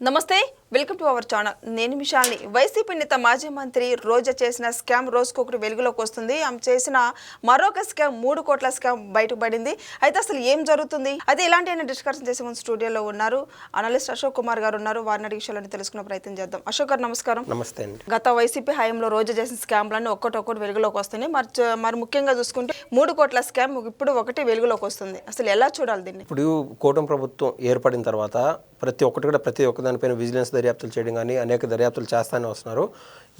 నమస్తే welcome to our channel నేను మిషాల్ని YCP నేత మాజీ మంత్రి రోజా చేసిన స్కామ్ రోజుకొకటి వెలుగులోకి వస్తుంది ఆమె చేసిన మరొక స్కామ్ 3 కోట్ల స్కామ్ బయటపడింది అయితే అసలు ఏం జరుగుతుంది అయితే ఇలాంటి డిస్కషన్ చేసే ముందు స్టూడియోలో ఉన్నారు అనలిస్ట్ అశోక్ కుమార్ గారు ఉన్నారు వారిని అడిగే విషయాలను తెలుసుకునే ప్రయత్నం చేద్దాం అశోక్ గారు నమస్కారం నమస్తే అండి గత వైసీపీ హయాంలో రోజా చేసిన స్కామ్లన్నీ ఒక్కొక్కటి వెలుగులోకి వస్తున్నాయి మరి ముఖ్యంగా చూసుకుంటే 3 కోట్ల స్కామ్ ఇప్పుడు ఒకటి వెలుగులోకి వస్తుంది అసలు ఎలా చూడాలి దీన్ని ఇప్పుడు కూటమి ప్రభుత్వం ఏర్పడిన తర్వాత ప్రతి ఒక్కదానిపైన విజిలెన్స్ దర్యాప్తులు చేయడం కానీ అనేక దర్యాప్తులు చేస్తానే వస్తున్నారు.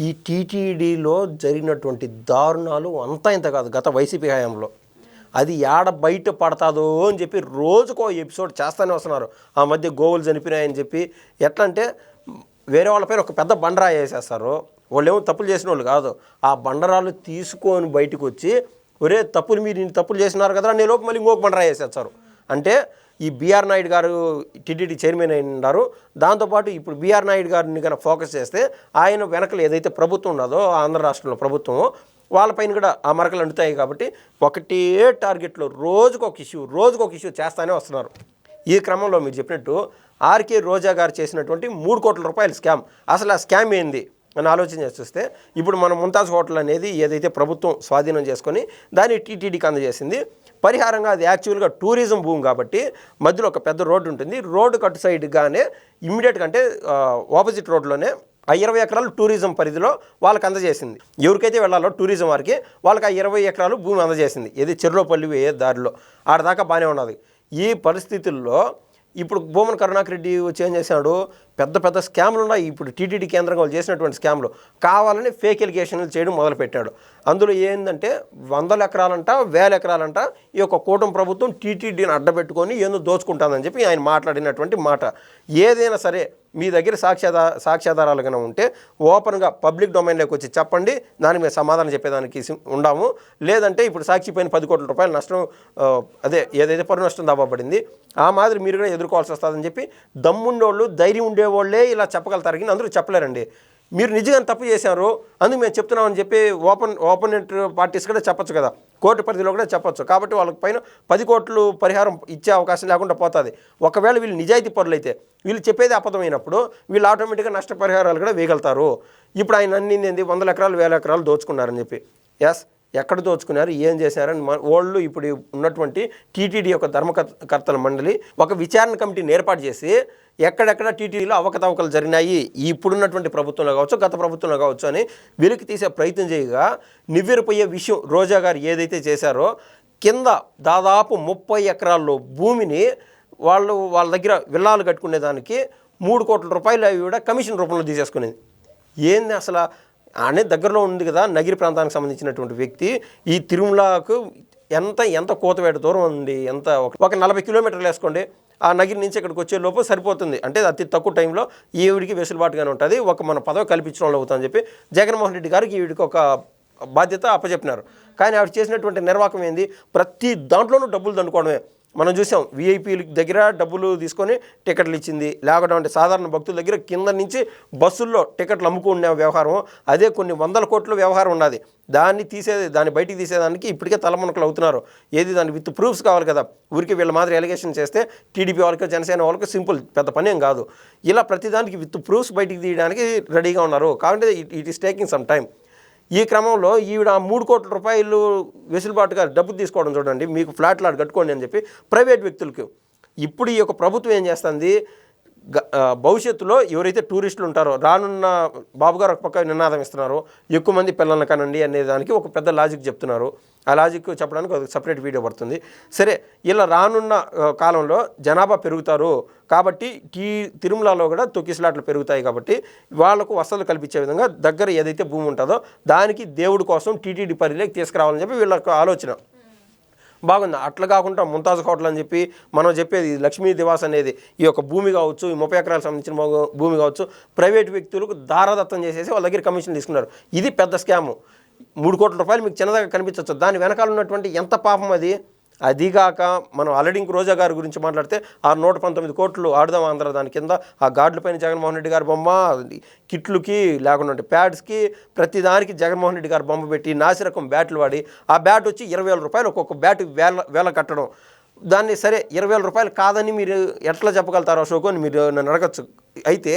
ఈ టీటీడీలో జరిగినటువంటి దారుణాలు అంతా ఇంత కాదు గత వైసీపీ హయాంలో. అది ఏడ బయట పడతాదో అని చెప్పి రోజుకో ఎపిసోడ్ చేస్తూనే వస్తున్నారు. ఆ మధ్య గోవులు చనిపోయినాయని చెప్పి ఎట్లా అంటే వేరే వాళ్ళపైన ఒక పెద్ద బండరాయి వేసేస్తారు. వాళ్ళు ఏమో తప్పులు చేసిన వాళ్ళు కాదు, ఆ బండరాలు తీసుకొని బయటకు వచ్చి ఒరే తప్పులు మీరు ఇన్ని తప్పులు చేసినారు కదా నేను లోపు మళ్ళీ ఇంకొక బండరాయి వేసేస్తారు. అంటే ఈ బీఆర్ నాయుడు గారు టీటీడీ చైర్మన్ అయి ఉన్నారు. దాంతోపాటు ఇప్పుడు బీఆర్ నాయుడు గారిని కనుక ఫోకస్ చేస్తే ఆయన వెనకలు ఏదైతే ప్రభుత్వం ఉన్నదో ఆంధ్ర రాష్ట్రంలో ప్రభుత్వం వాళ్ళపైన కూడా ఆ మరకలు అంటుతాయి. కాబట్టి ఒకటే టార్గెట్లో రోజుకొక ఇష్యూ చేస్తూనే వస్తున్నారు. ఈ క్రమంలో మీరు చెప్పినట్టు ఆర్కే రోజా గారు చేసినటువంటి 3 కోట్ల రూపాయల స్కామ్, అసలు ఆ స్కామ్ ఏంది అని ఆలోచన చేసి చూస్తే ఇప్పుడు మన ముంతాజ్ హోటల్ అనేది ఏదైతే ప్రభుత్వం స్వాధీనం చేసుకొని దాన్ని టీటీడీకి అందజేసింది. పరిహారంగా అది యాక్చువల్గా టూరిజం భూమి కాబట్టి మధ్యలో ఒక పెద్ద రోడ్డు ఉంటుంది. రోడ్డు కట్ సైడ్గానే ఇమ్మీడియట్గా అంటే ఆపోజిట్ రోడ్లోనే ఆ 20 ఎకరాలు టూరిజం పరిధిలో వాళ్ళకి అందజేసింది. ఎవరికైతే వెళ్ళాలో టూరిజం వారికి వాళ్ళకి ఆ 20 ఎకరాలు భూమి అందజేసింది. ఏది చెర్లోపల్లి ఏ దారిలో ఆడదాకా బాగానే ఉన్నది. ఈ పరిస్థితుల్లో ఇప్పుడు భూమన కరుణాకర్ రెడ్డి వచ్చి ఏం చేశాడు, పెద్ద స్కామ్లు ఉన్నాయి. ఇప్పుడు టీటీడీ కేంద్రంగా వాళ్ళు చేసినటువంటి స్కామ్లు కావాలని ఫేక్ ఎలిగేషన్లు చేయడం మొదలుపెట్టాడు. అందులో ఏంటంటే 100 ఎకరాలంట 1000 ఎకరాలంట ఈ యొక్క కూటమి ప్రభుత్వం టీటీడీని అడ్డబెట్టుకొని ఏందో దోచుకుంటుందని చెప్పి ఆయన మాట్లాడినటువంటి మాట. ఏదైనా సరే మీ దగ్గర సాక్ష్యాధారాలు కన్నా ఉంటే ఓపెన్గా పబ్లిక్ డొమైన్లోకి వచ్చి చెప్పండి, దానికి మేము సమాధానం చెప్పేదానికి ఉండాము. లేదంటే ఇప్పుడు సాక్షి పైన 10 కోట్ల రూపాయల నష్టం అదే ఏదైతే పరు నష్టం దాబడింది ఆ మాదిరి మీరు కూడా ఎదుర్కోవాల్సి వస్తుందని చెప్పి దమ్ముండోళ్ళు ధైర్యం ఉండేవాళ్ళే ఇలా చెప్పగలుగుతారు. కానీ అందరూ చెప్పలేరండి. మీరు నిజంగా తప్పు చేశారు అందుకు మేము చెప్తున్నామని చెప్పి ఓపెనెంట్ పార్టీస్ కూడా చెప్పచ్చు కదా, కోర్టు పరిధిలో కూడా చెప్పచ్చు. కాబట్టి వాళ్ళకి పైన 10 కోట్లు పరిహారం ఇచ్చే అవకాశం లేకుండా పోతుంది. ఒకవేళ వీళ్ళు నిజాయితీ పరులైతే వీళ్ళు చెప్పేది అబద్ధమైనప్పుడు వీళ్ళు ఆటోమేటిక్గా నష్టపరిహారాలు కూడా వేయగలుగుతారు. ఇప్పుడు ఆయన అన్ని 100 ఎకరాలు 1000 ఎకరాలు దోచుకున్నారని చెప్పి ఎక్కడ దోచుకున్నారు ఏం చేశారని వాళ్ళు ఇప్పుడు ఉన్నటువంటి టీటీడీ యొక్క ధర్మకర్తల మండలి ఒక విచారణ కమిటీని ఏర్పాటు చేసి ఎక్కడెక్కడ టీటీడీలో అవకతవకలు జరిగినాయి ఇప్పుడున్నటువంటి ప్రభుత్వంలో కావచ్చు గత ప్రభుత్వంలో కావచ్చు అని వెలికి తీసే ప్రయత్నం చేయగా నివ్వెరపోయే విషయం రోజా గారు ఏదైతే చేశారో కింద దాదాపు 30 ఎకరాల్లో భూమిని వాళ్ళ దగ్గర విల్లాలు కట్టుకునేదానికి 3 కోట్ల రూపాయలు అవి కూడా కమిషన్ రూపంలో తీసేసుకునేది. ఏంది అసలు అనే దగ్గరలో ఉంది కదా నగిరి ప్రాంతానికి సంబంధించినటువంటి వ్యక్తి ఈ తిరుమలకు ఎంత కోతవేట దూరం ఉంది, ఎంత ఒక 40 కిలోమీటర్లు వేసుకోండి. ఆ నగిరి నుంచి ఇక్కడికి వచ్చే లోపు సరిపోతుంది. అంటే అతి తక్కువ టైంలో ఈవిడికి వెసులుబాటుగానే ఉంటుంది. ఒక మన పదవి కల్పించడం వాళ్ళు అవుతుందని చెప్పి జగన్మోహన్ రెడ్డి గారికి ఈవిడికి ఒక బాధ్యత అప్పచెప్పినారు. కానీ ఆవిడ చేసినటువంటి నిర్వాహకం ఏంది, ప్రతి దాంట్లోనూ డబ్బులు దండుకోవడమే. మనం చూసాం వీఐపీల దగ్గర డబ్బులు తీసుకొని టికెట్లు ఇచ్చింది, లేకపోతే సాధారణ భక్తుల దగ్గర కింద నుంచి బస్సుల్లో టికెట్లు అమ్ముకునే వ్యవహారం, అదే కొన్ని 100 కోట్ల వ్యవహారం ఉన్నది. దాన్ని బయటికి తీసేదానికి ఇప్పటికే తలమునకలు అవుతున్నారు. ఏది దాని విత్ ప్రూఫ్స్ కావాలి కదా. ఊరికి వీళ్ళ మాదిరి ఎలిగేషన్ చేస్తే టీడీపీ వాళ్ళకి జనసేన వాళ్ళకి సింపుల్ పెద్ద పని ఏం కాదు. ఇలా ప్రతిదానికి విత్ ప్రూఫ్స్ బయటికి తీయడానికి రెడీగా ఉన్నారు. కాబట్టి it is taking some time. ఈ క్రమంలో ఈవిడ 3 కోట్ల రూపాయలు వెసులుబాటుగా డబ్బు తీసుకోవడం చూడండి, మీకు ఫ్లాట్లు కట్టుకోండి అని చెప్పి ప్రైవేట్ వ్యక్తులకు. ఇప్పుడు ఈ యొక్క ప్రభుత్వం ఏం చేస్తుంది, భవిష్యత్తులో ఎవరైతే టూరిస్టులు ఉంటారో రానున్న బాబు గారు ఒక పక్క నినాదం ఇస్తున్నారు ఎక్కువ మంది పిల్లల్ని కనండి అనే దానికి ఒక పెద్ద లాజిక్ చెప్తున్నారు. ఆ లాజిక్ చెప్పడానికి ఒక సపరేట్ వీడియో పడుతుంది. సరే, ఇలా రానున్న కాలంలో జనాభా పెరుగుతారు కాబట్టి తిరుమలలో కూడా తొక్కిసలాట్లు పెరుగుతాయి కాబట్టి వాళ్లకు వసతులు కల్పించే విధంగా దగ్గర ఏదైతే భూమి ఉంటుందో దానికి దేవుడి కోసం టీటీడీ పరిధిలోకి తీసుకురావాలని చెప్పి వీళ్ళకు ఆలోచన బాగుంది. అట్లా కాకుండా ముంతాజ్ హోటల్ అని చెప్పి మనం చెప్పేది లక్ష్మీ నివాస్ అనేది ఈ యొక్క భూమి కావచ్చు, ఈ 30 ఎకరాలకు సంబంధించిన భూమి కావచ్చు ప్రైవేట్ వ్యక్తులకు దారాదత్తం చేసేసి వాళ్ళ దగ్గర కమిషన్ తీసుకున్నారు. ఇది పెద్ద స్కాము. 3 కోట్ల రూపాయలు మీకు చిన్నదాకా కనిపించవచ్చు, దాని వెనకాల ఉన్నటువంటి ఎంత పాపం అది. అదిగాక మనం ఆల్రెడీ రోజా గారి గురించి మాట్లాడితే ఆ 119 కోట్లు ఆడదాం ఆంధ్ర దాని కింద ఆ గార్డుల పైన జగన్మోహన్ రెడ్డి గారి బొమ్మ, కిట్లుకి లేకుండా ప్యాడ్స్కి ప్రతిదానికి జగన్మోహన్ రెడ్డి గారి బొమ్మ పెట్టి నాసిరకం బ్యాట్లు వాడి ఆ బ్యాట్ వచ్చి 20,000 రూపాయలు ఒక్కొక్క బ్యాట్ వేల కట్టడం. దాన్ని సరే 20,000 రూపాయలు కాదని మీరు ఎట్లా చెప్పగలుగుతారో అశోక్ అని మీరు నన్ను అడగచ్చు. అయితే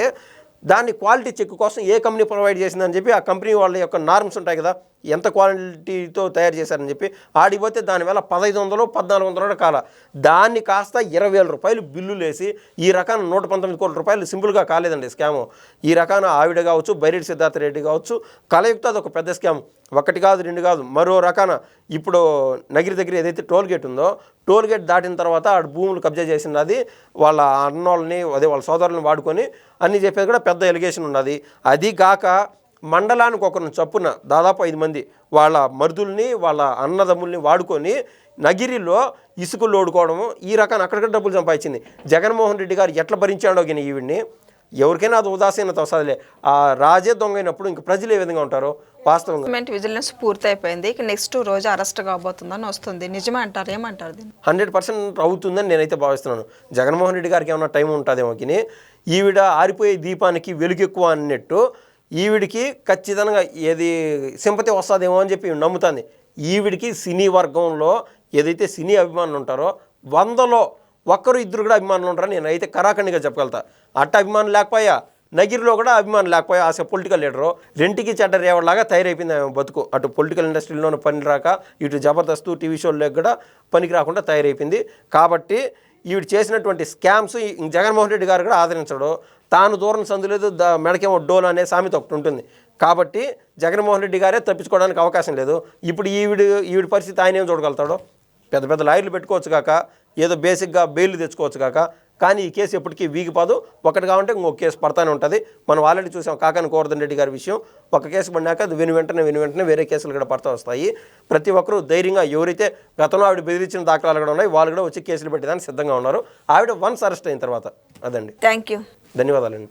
దాన్ని క్వాలిటీ చెక్ కోసం ఏ కంపెనీ ప్రొవైడ్ చేసిందని చెప్పి ఆ కంపెనీ వాళ్ళ యొక్క నార్మ్స్ ఉంటాయి కదా, ఎంత క్వాలిటీతో తయారు చేశారని చెప్పి ఆడిపోతే దానివల్ల 1,500 1,400 కాల దాన్ని కాస్త 20,000 రూపాయలు బిల్లులు వేసి ఈ రకాన 119 కోట్ల రూపాయలు సింపుల్గా కాలేదండి స్కాము. ఈ రకాన ఆవిడ కావచ్చు, బైరెడ్డి సిద్ధార్థ రెడ్డి కావచ్చు, కలయుక్త అది ఒక పెద్ద స్కామ్. ఒకటి కాదు, రెండు కాదు, మరో రకాన ఇప్పుడు నగిరి దగ్గర ఏదైతే టోల్ గేట్ ఉందో, టోల్ గేట్ దాటిన తర్వాత ఆడ భూములు కబ్జా చేసినది వాళ్ళ అన్నోళ్ళని, అదే వాళ్ళ సోదరులను వాడుకొని అన్నీ చెప్పేది కూడా పెద్ద ఎలిగేషన్ ఉన్నది. అది కాక మండలానికి ఒకరిని చప్పున దాదాపు 5 మంది వాళ్ళ మరుదుల్ని, వాళ్ళ అన్నదమ్ముల్ని వాడుకొని నగిరిలో ఇసుకలు ఓడుకోవడము, ఈ రకాన్ని అక్కడిక్కడ డబ్బులు సంపాదించింది. జగన్మోహన్ రెడ్డి గారు ఎట్లా భరించాడో కానీ ఈవిడ్ని ఎవరికైనా అది ఉదాసీనత వస్తుందిలే. ఆ రాజే దొంగైనప్పుడు ఇంక ప్రజలు ఏ విధంగా ఉంటారో వాస్తవంగా. విజిలెన్స్ పూర్తి అయిపోయింది, ఇక నెక్స్ట్ రోజు అరెస్ట్ కాబోతుందని వస్తుంది, నిజమే అంటారు, ఏమంటారు దీన్ని? 100% అవుతుందని నేనైతే భావిస్తున్నాను. జగన్మోహన్ రెడ్డి గారికి ఏమైనా టైం ఉంటుందేమో కానీ ఈవిడ ఆరిపోయే దీపానికి వెలుగు ఎక్కువ అన్నట్టు ఈవిడికి ఖచ్చితంగా ఏది సింపతి వస్తుందేమో అని చెప్పి నమ్ముతుంది. ఈవిడికి సినీ వర్గంలో ఏదైతే సినీ అభిమానులు ఉంటారో 100లో 1-2 కూడా అభిమానులు ఉంటారని నేను అయితే కరాఖండిగా చెప్పగలుగుతా. అట్ట అభిమానులు లేకపోయా, నగిరిలో కూడా అభిమానులు లేకపోయా, ఆశ పొలిటికల్ లీడరు రెంటికి చెడ్డ రేవడలాగా తయారైపోయింది ఆమె బతుకు. అటు పొలిటికల్ ఇండస్ట్రీలోనూ పని రాక, ఇటు జబర్దస్త్ టీవీ షోలకు కూడా పనికి రాకుండా తయారైపోయింది. కాబట్టి ఈవిడ చేసినటువంటి స్కామ్స్ జగన్మోహన్ రెడ్డి గారు కూడా ఆదరించడు. తాను దూరం సందులేదు మెడకేమో డోన్ అనే సామెత ఒకటి ఉంటుంది. కాబట్టి జగన్మోహన్ రెడ్డి గారే తప్పించుకోవడానికి అవకాశం లేదు. ఇప్పుడు ఈవిడ పరిస్థితి ఆయన ఏం చూడగలుగుతాడో? పెద్ద పెద్ద లాయర్లు పెట్టుకోవచ్చు కాక, ఏదో బేసిక్గా బెయిల్ తెచ్చుకోవచ్చు కాక, కానీ ఈ కేసు ఎప్పటికీ వీగిపోదు. ఒకటి కావాలంటే ఇంకొక కేసు పడతానే ఉంటుంది. మనం ఆల్రెడీ చూసాం కాకాని గోవర్ధన్ రెడ్డి గారి విషయం. ఒక కేసు పడినాక అది వెంటనే వేరే కేసులు కూడా పడతా వస్తాయి. ప్రతి ఒక్కరూ ధైర్యంగా ఎవరైతే గతంలో ఆవిడ బెదిరించిన దాఖలాలు కూడా ఉన్నాయి వాళ్ళు కూడా వచ్చి కేసులు పెట్టేదానికి సిద్ధంగా ఉన్నారు. ఆవిడ వన్స్ అరెస్ట్ అయిన తర్వాత. అదండి. థ్యాంక్ యూ, ధన్యవాదాలండి.